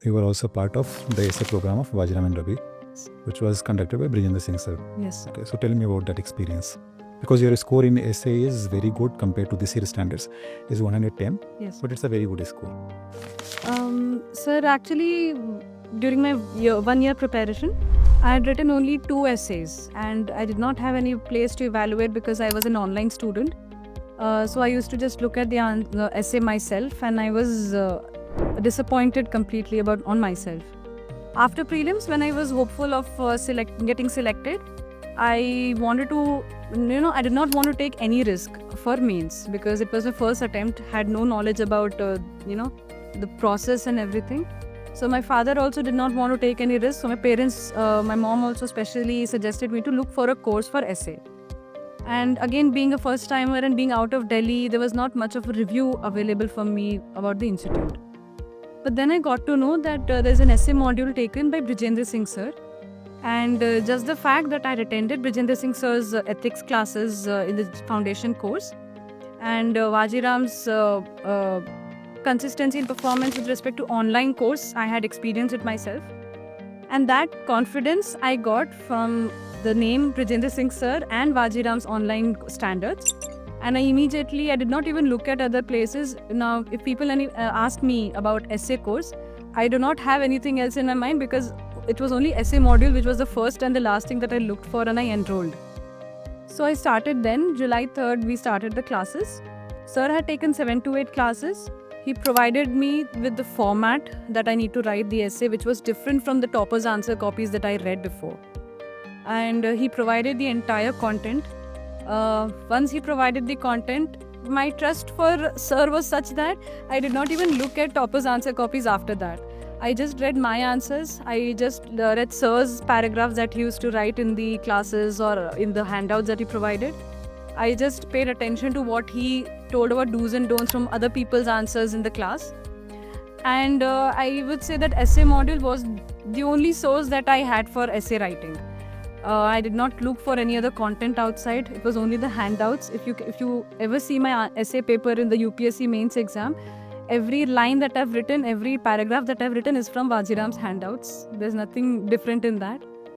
You were also part of the essay program of Vajiram and Ravi, which was conducted by Brijendra Singh sir. Yes. Okay, so tell me about that experience. Because your score in essay is very good compared to this year's standards. It's 110, Yes. but it's a very good score. Sir, actually, during my 1 year preparation, I had written only 2 essays and I did not have any place to evaluate because I was an online student. So I used to just look at the essay myself and I was disappointed completely on myself. After prelims, when I was hopeful of getting selected, I wanted to, I did not want to take any risk for mains because it was my first attempt, had no knowledge about, the process and everything. So my father also did not want to take any risk. So my parents, my mom also specially suggested me to look for a course for essay. And again, being a first timer and being out of Delhi, there was not much of a review available for me about the institute. But then I got to know that there's an essay module taken by Brijendra Singh sir. And just the fact that I attended Brijendra Singh sir's ethics classes in the foundation course and Vajiram's consistency in performance with respect to online course, I had experienced it myself. And that confidence I got from the name Brijendra Singh sir and Vajiram's online standards. And I did not even look at other places. Now, if people ask me about essay course, I do not have anything else in my mind because it was only essay module, which was the first and the last thing that I looked for and I enrolled. So I started then, July 3rd, we started the classes. Sir had taken 7 to 8 classes. He provided me with the format that I need to write the essay, which was different from the topper's answer copies that I read before. And he provided the entire content. Once he provided the content, my trust for sir was such that I did not even look at topper's answer copies after that. I just read my answers. I just read sir's paragraphs that he used to write in the classes or in the handouts that he provided. I just paid attention to what he told about do's and don'ts from other people's answers in the class. And I would say that essay module was the only source that I had for essay writing. I did not look for any other content outside. It was only the handouts. If you ever see my essay paper in the UPSC mains exam, every line that I've written, every paragraph that I've written is from Vajiram's handouts. There's nothing different in that.